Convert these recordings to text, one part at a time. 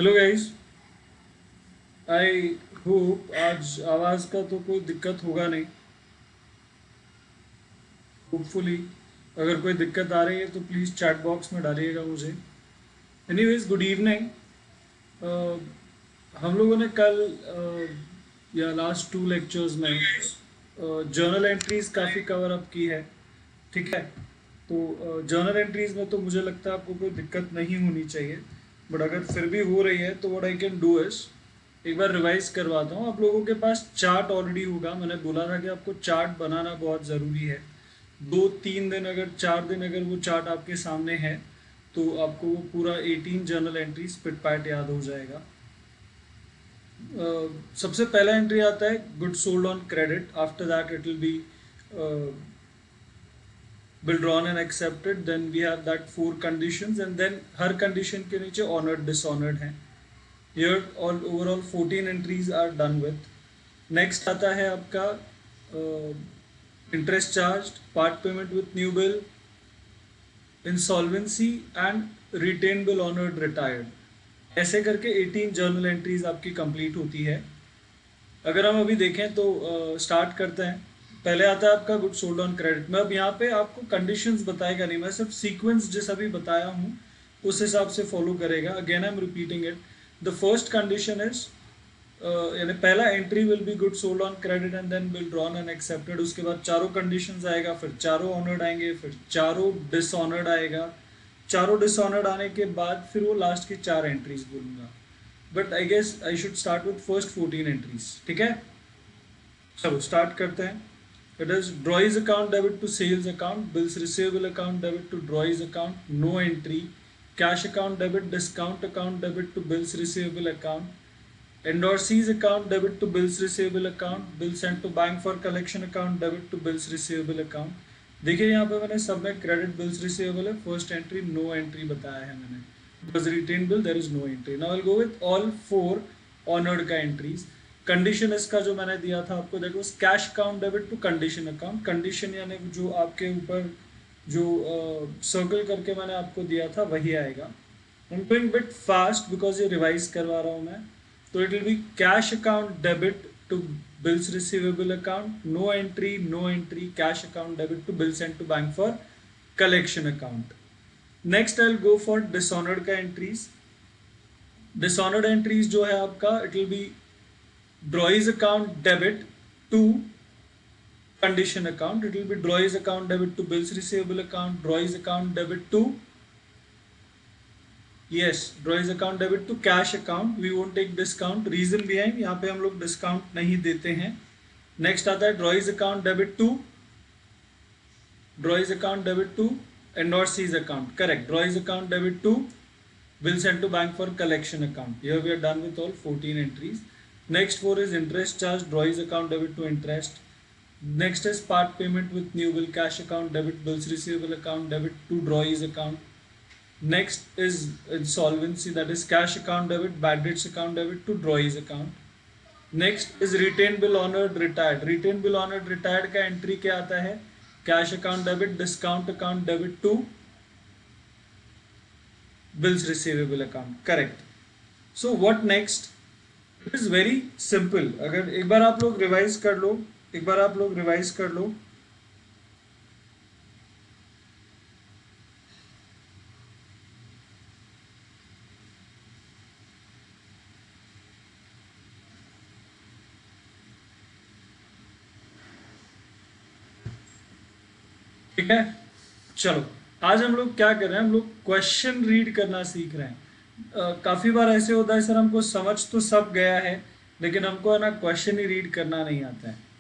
Hello guys. I hope आज आवाज़ का तो कोई दिक्कत होगा नहीं। होपफुली अगर कोई दिक्कत आ रही है तो प्लीज़ चैट बॉक्स में डालिएगा मुझे। Anyways, good evening. हम लोगों ने कल या लास्ट टू लेक्चर्स में जर्नल एंट्रीज काफ़ी कवर अप की है। ठीक है, तो जर्नल एंट्रीज में तो मुझे लगता है आपको कोई दिक्कत नहीं होनी चाहिए। बट अगर फिर भी हो रही है तो what I can do is एक बार रिवाइज करवाता हूँ। आप लोगों के पास चार्ट ऑलरेडी होगा। मैंने बोला था कि आपको चार्ट बनाना बहुत ज़रूरी है। 2-3 दिन, अगर 4 दिन अगर वो चार्ट आपके सामने है तो आपको वो पूरा 18 जर्नल एंट्रीज पिट पैट याद हो जाएगा। सबसे पहला एंट्री आता है good sold on credit. After that it will B withdrawn and accepted. Then we have that 4 conditions and then her condition के नीचे honored dishonored हैं। Here all overall 14 entries are done with. Next आता है आपका interest charged, part payment with new bill, insolvency and retained bill honored retired। ऐसे करके 18 journal entries आपकी complete होती है। अगर हम अभी देखें तो स्टार्ट करते हैं। पहले आता है आपका गुड सोल्ड ऑन क्रेडिट। मैं अब यहाँ पे आपको कंडीशंस बताएगा नहीं, मैं सिर्फ सीक्वेंस जिस अभी बताया हूँ उस हिसाब से फॉलो करेगा। Again I am repeating it. The first condition is, यानी पहला entry will be good sold on credit and then will drawn and accepted. उसके बाद चारों कंडीशंस आएगा, फिर चारों ऑनर्ड आएंगे, फिर चारों डिसऑनर्ड आएगा। चारों डिसऑनर्ड आने के बाद फिर वो लास्ट की 4 एंट्रीज बोलूंगा। But I guess I should start with first 14 entries. ठीक है, चलो स्टार्ट करते हैं। It is drawee's account debit to sales account, bills receivable account debit to drawee's account, no entry. Cash account debit, discount account debit to bills receivable account, endorsees account debit to bills receivable account, bill sent to bank for collection account debit to bills receivable account। देखिए यहाँ पे मैंने सब में credit bills receivable है, first entry no entry बताया है मैंने, because retain bill there is no entry. Now I will go with all 4 honoured का एंट्रीज। कंडीशन इसका जो मैंने दिया था आपको, देखो cash account debit to condition account. Condition यानी जो आपके ऊपर जो सर्कल करके मैंने आपको दिया था वही आएगा। I am going bit fast because ये रिवाइज करवा रहा हूँ मैं। तो it will be cash account debit to bills receivable account, no entry no entry. Cash account debit to bill sent to bank for collection account. Next I will go for dishonoured का entries. Dishonoured entries जो है आपका, it will be drawee's account debit to condition account, it will be drawings account debit to bills receivable account, drawings account debit to, yes, drawings account debit to cash account, we won't take discount। reason behind, यहाँ पे हम लोग discount नहीं देते हैं। Next आता है drawings account debit to, drawings account debit to endorsees account, correct, drawings account debit to bill sent to bank for collection account। here we are done with all 14 entries। next 4 is interest charge, drawings account debit to interest। Next is part payment with new bill, cash account debit, bills receivable account debit to drawees account। Next is insolvency, that is cash account debit, bad debts account debit to drawees account। Next is retained bill honored retired। retained bill honored retired का entry क्या आता है, cash account debit, discount account debit to bills receivable account, correct। So what next? It is very simple। अगर एक बार आप लोग revise कर लो, एक बार आप लोग रिवाइज कर लो। ठीक है, चलो आज हम लोग क्या कर रहे हैं, हम लोग क्वेश्चन रीड करना सीख रहे हैं। काफी बार ऐसे होता है सर हमको समझ तो सब गया है लेकिन हमको है ना क्वेश्चन ही रीड करना नहीं आता है।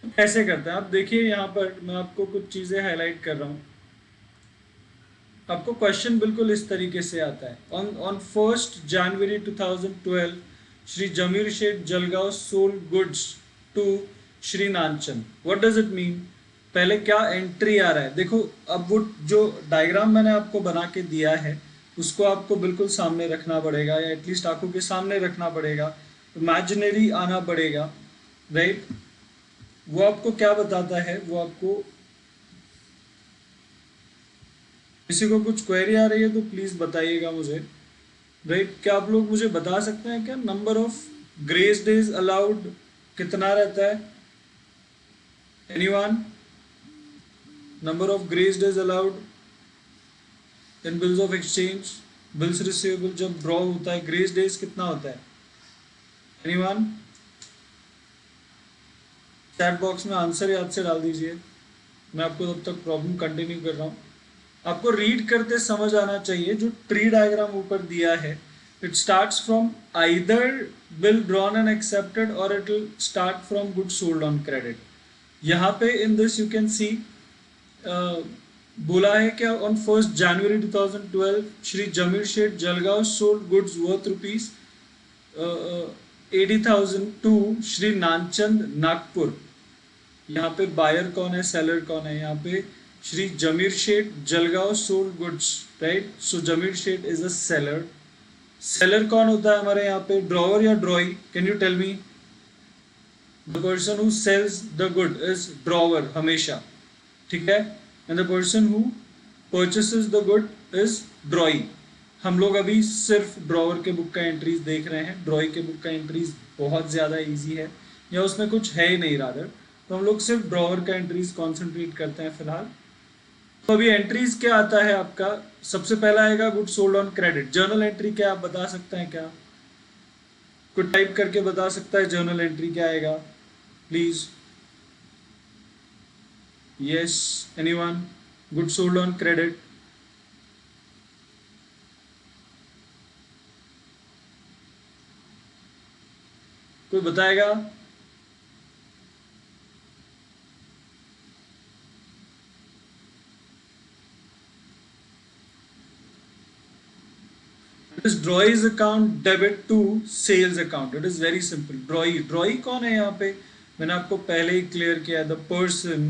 तो कैसे करते हैं आप देखिए, यहाँ पर मैं आपको कुछ चीजें हाईलाइट कर रहा हूँ। आपको क्वेश्चन बिल्कुल इस तरीके से आता है। On 1st January 2012 Shri Zamir Sheth Jalgaon sold goods to Shri Nanchand. What does it mean? पहले क्या एंट्री आ रहा है देखो। अब वो जो डायग्राम मैंने आपको बना के दिया है उसको आपको बिल्कुल सामने रखना पड़ेगा, या एटलीस्ट आंखों के सामने रखना पड़ेगा, इमेजिनरी आना पड़ेगा, राइट। वो आपको क्या बताता है, वो आपको, किसी को कुछ क्वेरी आ रही है तो प्लीज बताइएगा मुझे। राइट? क्या आप लोग मुझे बता सकते हैं क्या number of grace days allowed कितना रहता है? Anyone? Number of grace days allowed in bills of exchange, bills receivable जब ड्रॉ होता है, ग्रेस डेज कितना होता है? एनीवन? चैट बॉक्स में आंसर याद से डाल दीजिए, मैं आपको तब तक प्रॉब्लम कंटिन्यू कर रहा हूँ। आपको रीड करते समझ आना चाहिए। जो ट्री डायग्राम ऊपर दिया है, it starts from either bill drawn and accepted or it will start from good sold on credit. यहाँ पे in this you can see बोला है क्या, on 1st January 2012 Shri Zamir Sheth Jalgaon sold goods worth rupees 80,000 to Shri Nanchand Nagpur. यहाँ पे बायर कौन है, seller कौन है? यहाँ पे Shri Zamir Sheth Jalgaon sold goods, right? So Zameer Sheth is a seller. Seller कौन होता है हमारे यहाँ पे, ड्रॉवर या drawee? Can you tell me? The person who sells the good is drawer हमेशा, ठीक है? And the person who purchases the good is drawee. हम लोग अभी सिर्फ ड्रॉवर के बुक का एंट्रीज देख रहे हैं। ड्रॉई के बुक का एंट्रीज बहुत ज़्यादा इजी है, या उसमें कुछ है ही नहीं रादर, तो हम लोग सिर्फ ड्रॉवर का एंट्रीज कॉन्सेंट्रेट करते हैं फिलहाल। तो अभी एंट्रीज क्या आता है आपका? सबसे पहला आएगा good sold on credit. Journal entry क्या आप बता सकते हैं क्या? कुछ टाइप करके बता सकता है जर्नल एंट्री क्या आएगा please? Yes, anyone? Good sold on credit. कोई बताएगा? This drawings account debit to sales account. It is very simple. ड्रॉई कौन है यहाँ पे? मैंने आपको पहले ही क्लियर किया है, the person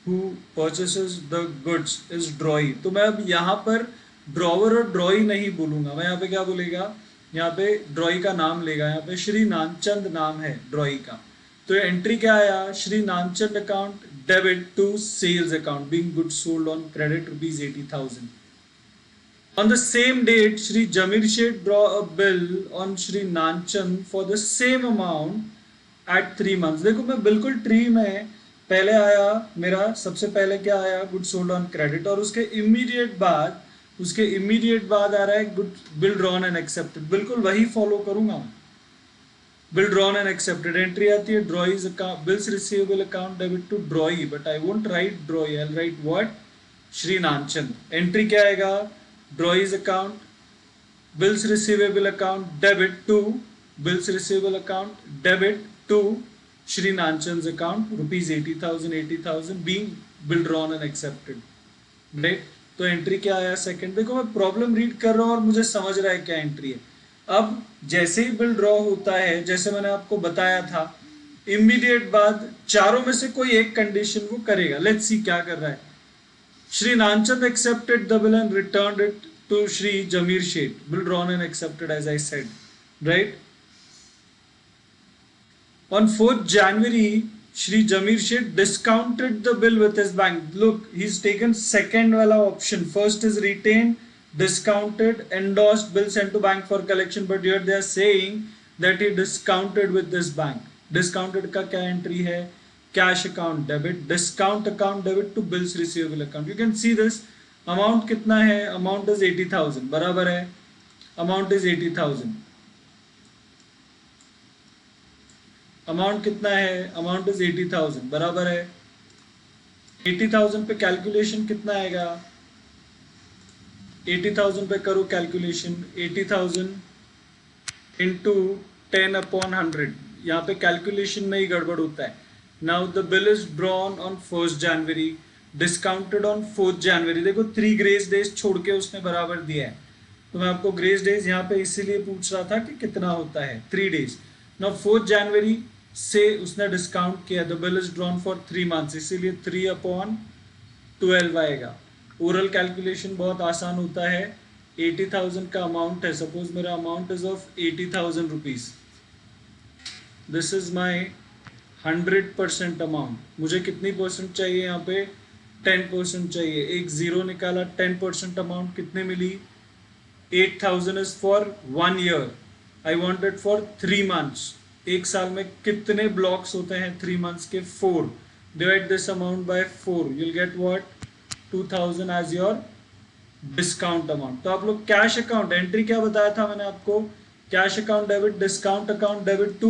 who purchases the goods is ड्रॉई। तो मैं अब यहाँ पर ड्रॉवर और ड्रॉई नहीं बोलूंगा, मैं यहाँ पे क्या बोलेगा, यहाँ पे ड्रॉई का नाम लेगा। यहाँ पे श्री नानचंद नाम है ड्रॉई का, तो एंट्री क्या आया? Shri Nanchand account debit to sales account being goods sold on credit rupees 80,000। On the same date, Shri Jamir Sheikh draw a bill on Shri Nanchand for the same amount at 3 months। देखो मैं बिल्कुल tree में पहले आया मेरा, सबसे पहले क्या आया? गुड सोल्ड ऑन क्रेडिट, और उसके इमीडिएट बाद आ रहा है good bill drawn and accepted. बिल्कुल वही फॉलो करूंगा मैं। Bill drawn and accepted entry आती है drawee's account, bills receivable account debit to drawee, but I won't write drawee, I write what? Shri Nanchand. Entry क्या आएगा? Drawee's account, bills receivable account debit to, bills receivable account debit to Shri Nanchand account rupees 80,000 being bill drawn and accepted, right? तो entry क्या आया? Second. देखो मैं problem read कर रहा हूँ और मुझे समझ रहा है क्या एंट्री है। अब जैसे ही बिल ड्रॉ होता है, जैसे मैंने आपको बताया था, इमीडिएट बाद चारों में से कोई एक कंडीशन वो करेगा। लेट्स सी क्या कर रहा है। Shri Nanchand accepted the bill and returned it to Shri Jamir Sheikh. Bill drawn and accepted, as I said, right? On 4th January, Shri Jamir Sheikh discounted the bill with his bank. Look, he's taken second wala option. First is retained, discounted, endorsed, bill sent to bank for collection. But here they are saying that he discounted with this bank. Discounted का क्या entry है? Cash account debit, discount account debit to bills receivable account. You can see this. Amount कितना है? Amount is 80,000, बराबर है? Amount is 80,000। Amount कितना है? Amount is 80,000, बराबर है? 80,000 पे कैलकुलेशन कितना आएगा? 80,000 पे करो कैलकुलेशन। 80,000 इंटू 10/100। यहाँ पे कैलकुलेशन में ही गड़बड़ होता है। Now the bill is drawn on 1st January, discounted on 4th January। देखो 3 ग्रेस डेज छोड़ के उसने बराबर दिया है, तो मैं आपको ग्रेस डेज यहाँ पे इसीलिए पूछ रहा था कि कितना होता है, 3 डेज। Now 4th January से उसने डिस्काउंट किया, the bill is drawn for 3 months, इसीलिए 3/12 आएगा। ओरल कैलकुलेशन बहुत आसान होता है। 80,000 का अमाउंट है, सपोज मेरा amount is of 80,000 rupees. This is my 100% amount. मुझे कितनी परसेंट चाहिए? यहाँ पे 10% चाहिए। एक जीरो निकाला, 10% अमाउंट कितने मिली? 8,000 is for 1 year, I want it for 3 months. एक साल में कितने ब्लॉक्स होते हैं 3 months के? 4. Divide this amount by 4, you'll get what? 2,000 as your discount amount. तो आप लोग कैश अकाउंट एंट्री क्या बताया था मैंने आपको? Cash account debit, discount account debit to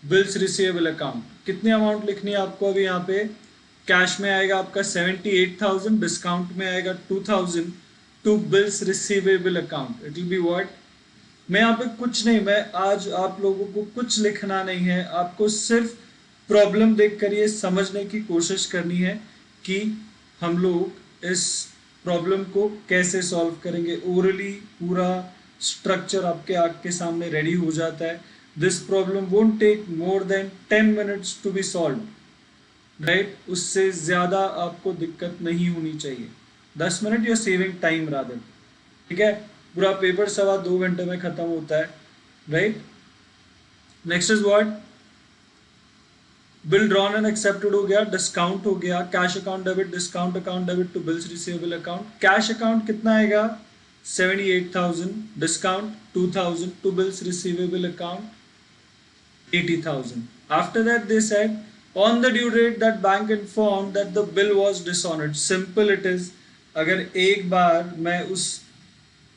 bills receivable account. कितनी अमाउंट लिखनी है आपको अभी यहाँ पे? कैश में आएगा आपका 78,000, डिस्काउंट में आएगा 2,000 to bills receivable account. It will be what? मैं यहाँ पे कुछ नहीं, मैं आज आप लोगों को कुछ लिखना नहीं है, आपको सिर्फ प्रॉब्लम देखकर ये समझने की कोशिश करनी है कि हम लोग इस प्रॉब्लम को कैसे सॉल्व करेंगे. ओरली पूरा स्ट्रक्चर आपके आंख के सामने रेडी हो जाता है. This problem won't take more than 10 minutes to be solve, right? उससे ज्यादा आपको दिक्कत नहीं होनी चाहिए. 10 minute, you are saving time rather. ठीक है, पूरा पेपर 2.25 घंटे में खत्म होता है, right? Next is what? Bill drawn and accepted हो गया, डिस्काउंट हो गया, cash account debit, discount account debit to bills receivable account. Cash account कितना आएगा? 78,000, discount 2,000 to bills receivable account 80,000. After that they said on the due date that bank informed that the bill was dishonored. Simple it is. अगर एक बार मैं उस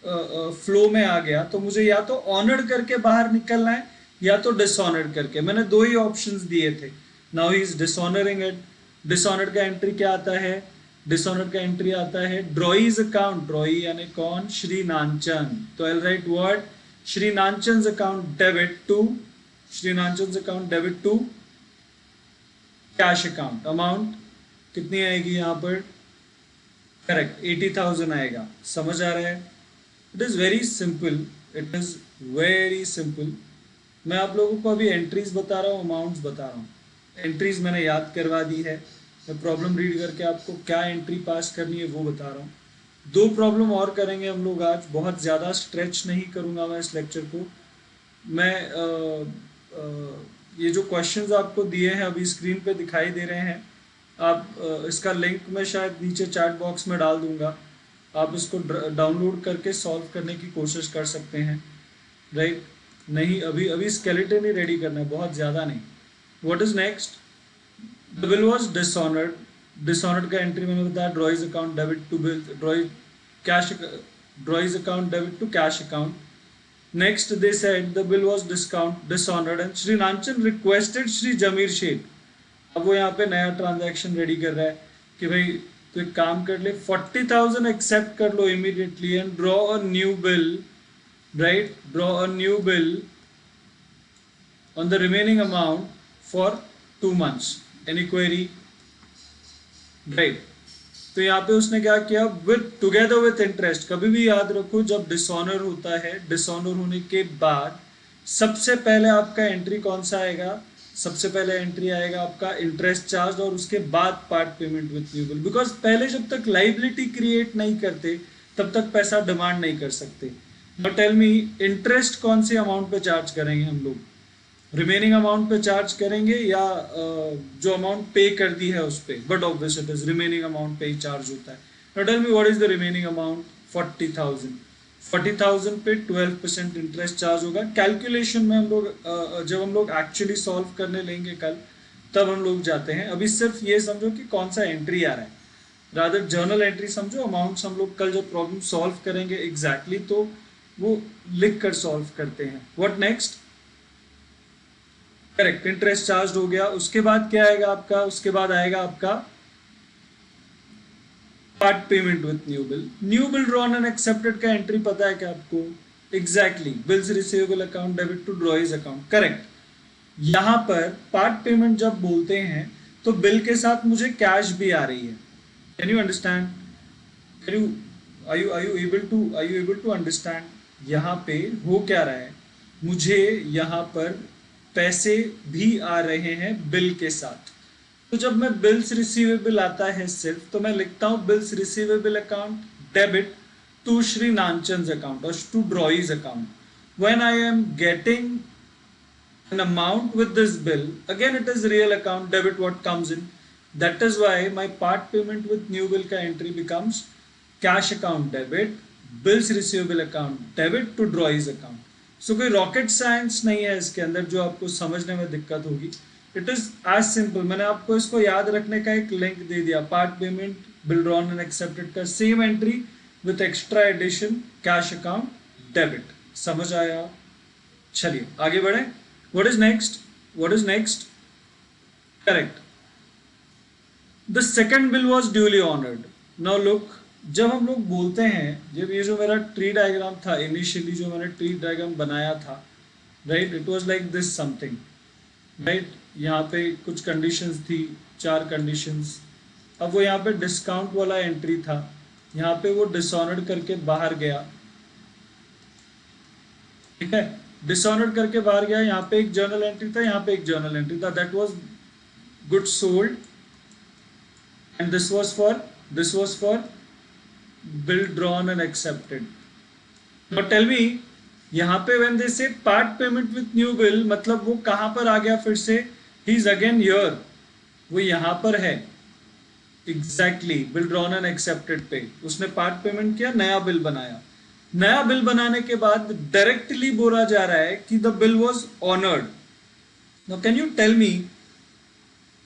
flow में आ गया तो मुझे या तो ऑनर्ड करके बाहर निकलना है या तो डिसऑनर्ड करके. मैंने दो ही ऑप्शंस दिए थे. Now he is dishonouring it. Dishonoured का एंट्री क्या आता है? डिसऑनर्ड का एंट्री आता है ड्रॉईज अकाउंट. ड्रॉई यानी कौन? श्री नानचन. तो I write what? Shri Nanchan account debit to, Shri Nanchan account debit to cash account. Amount कितनी आएगी यहाँ पर? करेक्ट, 80,000 आएगा. समझ आ रहा है? It is very simple, it is very simple. मैं आप लोगों को अभी एंट्रीज बता रहा हूँ, अमाउंट्स बता रहा हूँ. एंट्रीज मैंने याद करवा दी है. मैं प्रॉब्लम रीड करके आपको क्या एंट्री पास करनी है वो बता रहा हूँ. 2 प्रॉब्लम और करेंगे हम लोग आज. बहुत ज़्यादा स्ट्रेच नहीं करूँगा मैं इस लेक्चर को. मैं ये जो क्वेश्चंस आपको दिए हैं अभी स्क्रीन पे दिखाई दे रहे हैं, आप इसका लिंक मैं शायद नीचे चैट बॉक्स में डाल दूंगा. आप इसको डाउनलोड करके सॉल्व करने की कोशिश कर सकते हैं, राइट? नहीं, अभी स्केलेटन ही रेडी करना है, बहुत ज़्यादा नहीं. What is next? The bill was dishonoured. Dishonoured का एंट्री मैंने बताया drawee's account debit to bill, drawee's account debit to cash account. Next, they said the bill was dishonored and Shri Nanchan requested Shri Jamir Sheikh. अब वो यहाँ पे नया transaction ready कर रहा है कि भाई तो एक काम कर ले, 40,000 एक्सेप्ट कर लो immediately and draw a new bill, right? Draw a new bill on the remaining amount for 2 months. Any query? Right. तो यहाँ पे उसने क्या किया? With together with interest. कभी भी याद रखो जब डिसऑनर होता है, डिसऑनर होने के बाद सबसे पहले आपका एंट्री कौन सा आएगा? सबसे पहले एंट्री आएगा आपका इंटरेस्ट चार्ज और उसके बाद part payment with new bill. Because पहले जब तक लाइबिलिटी क्रिएट नहीं करते तब तक पैसा डिमांड नहीं कर सकते. नाउ टेल मी, इंटरेस्ट कौन सी अमाउंट पे चार्ज करेंगे हम लोग? रिमेनिंग अमाउंट पे चार्ज करेंगे या जो अमाउंट पे कर दी है उस पे? But obvious it is remaining amount पे ही चार्ज होता है. Now tell me what is the remaining amount? 40,000. 40,000 पे 12% इंटरेस्ट चार्ज होगा. कैलकुलेशन में हम लोग जब हम लोग एक्चुअली सॉल्व करने लेंगे कल, तब हम लोग जाते हैं. अभी सिर्फ ये समझो कि कौन सा एंट्री आ रहा है, रादर जर्नल एंट्री समझो. अमाउंट्स हम लोग कल जब प्रॉब्लम सॉल्व करेंगे एग्जैक्टली तो वो लिख कर सॉल्व करते हैं. What next? Correct, interest charge हो गया. उसके बाद क्या आएगा आपका? उसके बाद आएगा आपका part payment with new bill. New bill drawn and accepted का एंट्री पता है क्या आपको? Exactly, bills receivable account debit to drawee's account. Correct. यहां पर पार्ट पेमेंट जब बोलते हैं तो बिल के साथ मुझे कैश भी आ रही है. Can you understand? Are you able to understand? यहाँ पे हो क्या रहा है? मुझे यहाँ पर पैसे भी आ रहे हैं बिल के साथ. तो जब मैं बिल्स रिसीवेबल आता है सिर्फ, तो मैं लिखता हूं bills receivable account debit to Shri Nanchand account और to drawee's account. When I am getting an amount with this bill, again it is real account debit what comes in. That is why my part payment with new bill ka entry becomes cash account debit bills receivable account debit to draw his account. So कोई rocket science नहीं है इसके अंदर जो आपको समझने में दिक्कत होगी। It is as simple. मैंने आपको इसको याद रखने का एक लिंक दे दिया, part payment bill drawn and accepted का same entry with extra addition cash account debit. समझ आया? चलिए आगे बढ़े। What is next? What is next? Correct, the second bill was duly honoured. Now look, जब हम लोग बोलते हैं, जब ये जो मेरा ट्री डायग्राम था, इनिशियली जो मैंने ट्री डायग्राम बनाया था, right, it was like this something, right. यहाँ पे कुछ कंडीशंस थी, 4 कंडीशंस। अब वो यहाँ पे डिस्काउंट वाला एंट्री था, यहाँ पे वो डिसऑनर्ड करके बाहर गया, ठीक है, डिसऑनर्ड करके बाहर गया। यहाँ पे एक जर्नल एंट्री था, यहाँ पे एक जर्नल एंट्री था, that was goods sold and this was for bill drawn and accepted. Now tell me, यहाँ पे when they say part payment with new bill, मतलब वो कहाँ पर आ गया फिर से? he is again here, वो यहाँ पर है exactly, bill drawn and accepted पे उसने part payment किया, नया बिल बनाया। नया बिल बनाने के बाद डायरेक्टली बोला जा रहा है कि the bill was honored. Now can you tell me,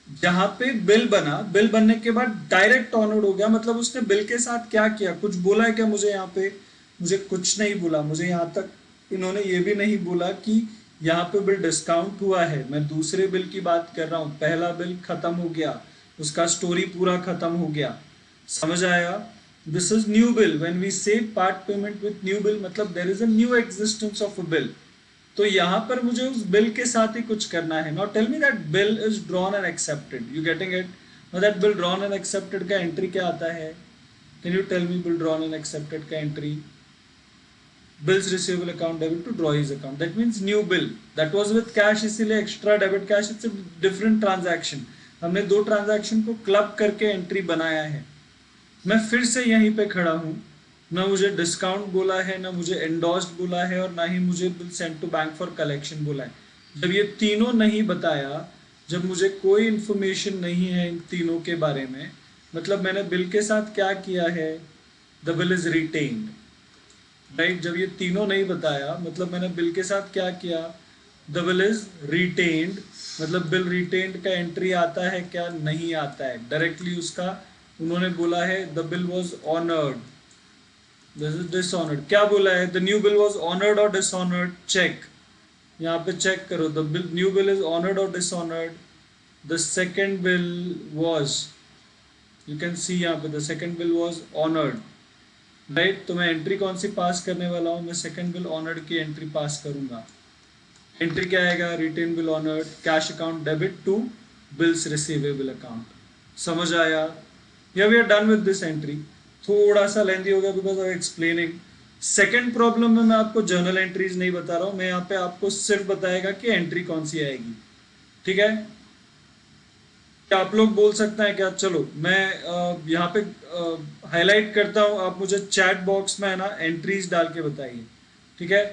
जहां पे बिल बना, बिल बनने के बाद डायरेक्ट ऑनर्ड हो गया, मतलब उसने बिल के साथ क्या किया? कुछ बोला है क्या मुझे? यहाँ पे मुझे कुछ नहीं बोला। मुझे यहाँ तक इन्होंने ये भी नहीं बोला कि यहाँ पे बिल डिस्काउंट हुआ है। मैं दूसरे बिल की बात कर रहा हूँ, पहला बिल खत्म हो गया, उसका स्टोरी पूरा खत्म हो गया। समझ आया? This is new bill. When we say part payment with new bill, मतलब there is a new existence of a bill. तो यहाँ पर मुझे उस बिल के साथ ही कुछ करना है। Now tell me that bill is drawn and accepted, you getting it? Now that bill drawn and accepted का एंट्री क्या आता है? Can you tell me bill drawn and accepted का entry? Bills receivable account debit to draw his account, that means new bill, that was with cash, इसीलिए extra debit cash, it's a different transaction. हमने 2 transaction को club करके entry बनाया है। मैं फिर से यहीं पे खड़ा हूँ, ना मुझे डिस्काउंट बोला है, ना मुझे एंडोर्स्ड बोला है, और ना ही मुझे bill send to bank for collection बोला है। जब ये तीनों नहीं बताया, जब मुझे कोई इंफॉर्मेशन नहीं है इन तीनों के बारे में, मतलब मैंने बिल के साथ क्या किया है? The bill is retained, right. जब ये तीनों नहीं बताया, मतलब मैंने बिल के साथ क्या किया? द बिल इज रिटेन्ड, मतलब बिल रिटेन्ड का एंट्री आता है क्या? नहीं आता है। डायरेक्टली उसका उन्होंने बोला है the bill was honoured, this is dishonoured. क्या बोला है? The new bill was honoured और डिसऑनर्ड? चेक, यहाँ पे चेक करो, the bill new bill is honoured और dishonoured? The second bill was, you can see यहाँ पे the second bill was honoured, right. तो मैं एंट्री कौन सी पास करने वाला हूँ? मैं सेकेंड बिल ऑनर्ड की एंट्री पास करूंगा। एंट्री क्या आएगा? Retain bill honoured, cash account debit to bills receivable account. समझ आया? या we are done with this entry. थोड़ा सा लेंथी हो गया because of explaining. Second problem में मैं आपको जर्नल एंट्रीज नहीं बता रहा हूँ, मैं यहाँ पे आपको सिर्फ बताएगा कि एंट्री कौन सी आएगी, ठीक है। क्या आप लोग बोल सकते हैं क्या? चलो मैं यहाँ पे हाईलाइट करता हूँ, आप मुझे चैट बॉक्स में है ना एंट्रीज डाल के बताइए, ठीक है।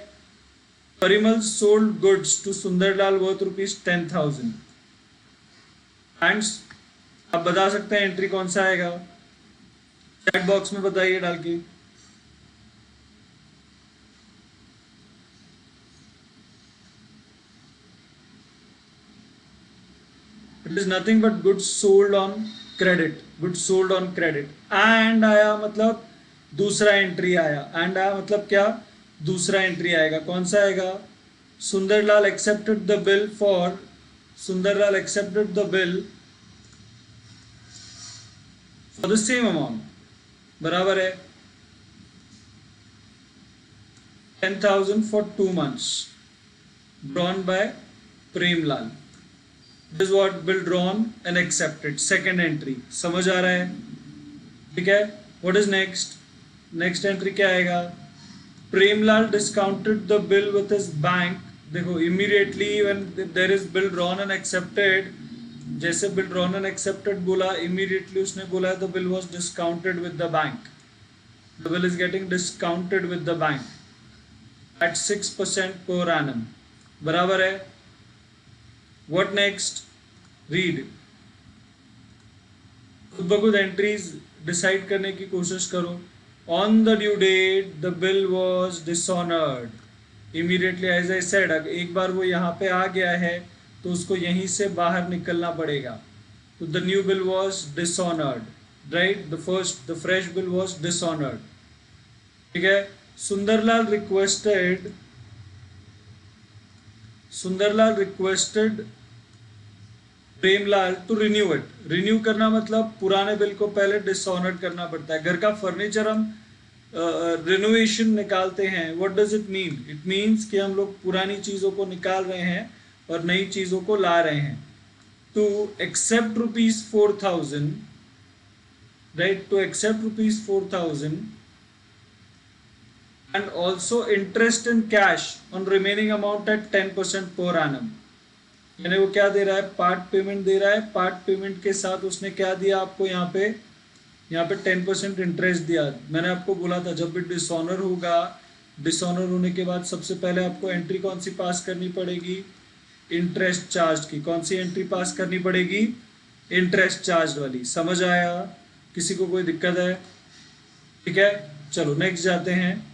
Parimal sold goods to Sundarlal worth ₹10,000 and आप बता सकते हैं एंट्री कौन सा आएगा? चैट बॉक्स में बताइए डाल के। It is nothing but goods sold on credit, goods sold on credit. And आया मतलब दूसरा एंट्री आया, एंड आया मतलब क्या? दूसरा एंट्री आएगा, कौन सा आएगा? Sundarlal accepted the bill for, Sundarlal accepted the bill for the same amount, बराबर है 10,000 for 2 months, drawn by Premlal. This is what bill drawn and accepted. Second entry. समझ आ रहा है? ठीक है। What is next? Next entry क्या आएगा? Premlal discounted the bill with his bank. देखो immediately when there is bill drawn and accepted, जैसे bill drawn and accepted बोला, immediately उसने बोला the bill was discounted with the bank. The bill is getting discounted with the bank at 6% per annum. बराबर है? What next? Read. खुद ब खुद entries decide करने की कोशिश करो। On the due date the bill was dishonoured immediately as I said, एक बार वो यहाँ पे आ गया है तो उसको यहीं से बाहर निकलना पड़ेगा. तो the new bill was dishonoured, right. The fresh bill was dishonoured. ठीक है. Sundarlal requested Premlal to renew it. Renew करना मतलब पुराने बिल को पहले डिसऑनर्ड करना पड़ता है. घर का फर्नीचर हम रिनोवेशन निकालते हैं. What does it mean? It means कि हम लोग पुरानी चीजों को निकाल रहे हैं और नई चीजों को ला रहे हैं. To accept ₹4,000, right, to accept ₹4,000 and also interest in cash on remaining amount at 10% per annum. यानी वो क्या दे रहा है? पार्ट पेमेंट दे रहा है. पार्ट पेमेंट के साथ उसने क्या दिया आपको? यहाँ पे 10% इंटरेस्ट दिया. मैंने आपको बोला था जब भी डिसऑनर होगा, डिसऑनर होने के बाद सबसे पहले आपको एंट्री कौन सी पास करनी पड़ेगी? इंटरेस्ट चार्ज की. कौन सी एंट्री पास करनी पड़ेगी? इंटरेस्ट चार्ज वाली. समझ आया? किसी को कोई दिक्कत है? ठीक है, चलो नेक्स्ट जाते हैं.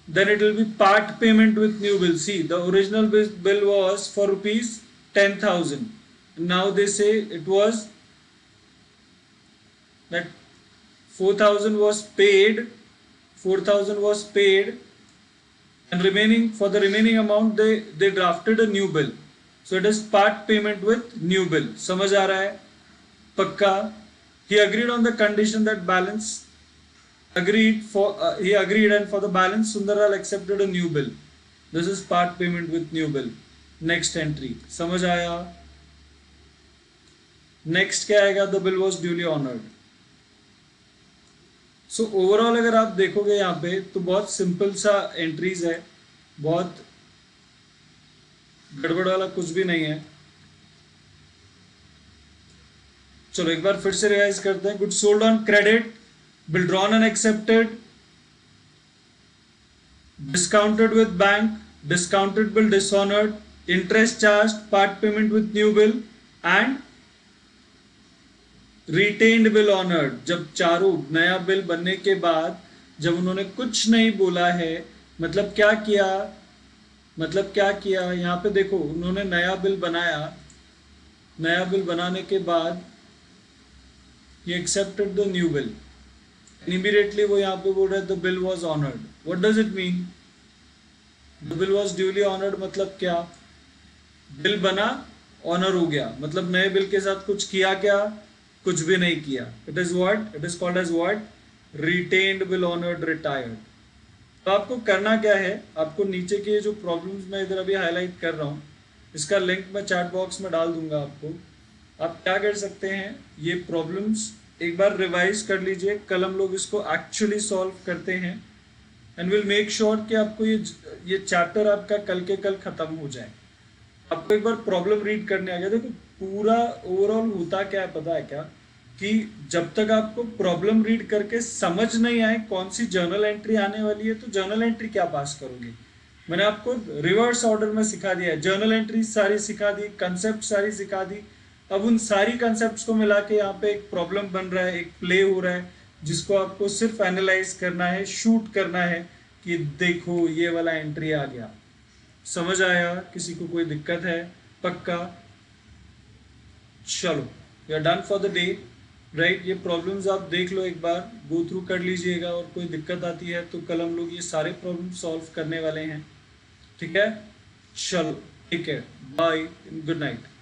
Then it will be part payment with new bill. See, the original bill was for ₹10,000. Now they say it was that 4,000 was paid. 4,000 was paid, and for the remaining amount they drafted a new bill. So it is part payment with new bill. समझ आ रहा है? पक्का? He agreed on the condition that balance. He agreed, and for the balance Sundarlal accepted a new bill. This is part payment with new bill. Next entry. समझ आया? Next क्या आएगा? The bill was duly honored. So overall अगर आप देखोगे यहाँ पे तो बहुत सिंपल सा एंट्रीज है, बहुत गड़बड़ वाला कुछ भी नहीं है. चलो एक बार फिर से रिवाइज करते हैं. Goods sold on credit, bill drawn and accepted, discounted with bank, discounted bill dishonored, interest charged, part payment with new bill, and retained bill honored. जब चारों नया बिल बनने के बाद जब उन्होंने कुछ नहीं बोला है, मतलब क्या किया यहाँ पे देखो, उन्होंने नया बिल बनाया. नया बिल बनाने के बाद he accepted the new bill. Immediately वो यहाँ पे बोल रहे हैं the bill was honored. What does it mean? The bill was duly honored मतलब क्या? बिल बना, ऑनर हो गया, मतलब नए बिल के साथ कुछ किया क्या? कुछ भी नहीं किया. It is what? It is called as what? Retained bill honored retired. तो आपको करना क्या है? आपको नीचे के जो प्रॉब्लम्स मैं इधर अभी हाईलाइट कर रहा हूँ, इसका लिंक मैं चैट बॉक्स में डाल दूंगा आपको. आप क्या कर सकते हैं? ये प्रॉब्लम्स एक बार रिवाइज कर लीजिए. कल हम लोग इसको एक्चुअली सॉल्व करते हैं एंड विल मेक श्योर कि आपको ये चैप्टर आपका कल के कल खत्म हो जाए. आपको एक बार प्रॉब्लम रीड करने आ गया. देखो पूरा ओवरऑल होता क्या है पता है क्या? कि जब तक आपको प्रॉब्लम रीड करके समझ नहीं आए कौन सी जर्नल एंट्री आने वाली है तो जर्नल एंट्री क्या पास करोगे. मैंने आपको रिवर्स ऑर्डर में सिखा दिया है. जर्नल एंट्री सारी सिखा दी, कंसेप्ट सारी सिखा दी. अब उन सारी कंसेप्ट्स को मिला के यहाँ पे एक प्रॉब्लम बन रहा है, एक प्ले हो रहा है, जिसको आपको सिर्फ एनालाइज करना है, शूट करना है कि देखो ये वाला एंट्री आ गया. समझ आया? किसी को कोई दिक्कत है? पक्का? चलो we are done for the day, right. ये प्रॉब्लम्स आप देख लो, एक बार गो थ्रू कर लीजिएगा, और कोई दिक्कत आती है तो कल हम लोग ये सारे प्रॉब्लम सॉल्व करने वाले हैं. ठीक है, चलो ठीक है, बाय, गुड नाइट.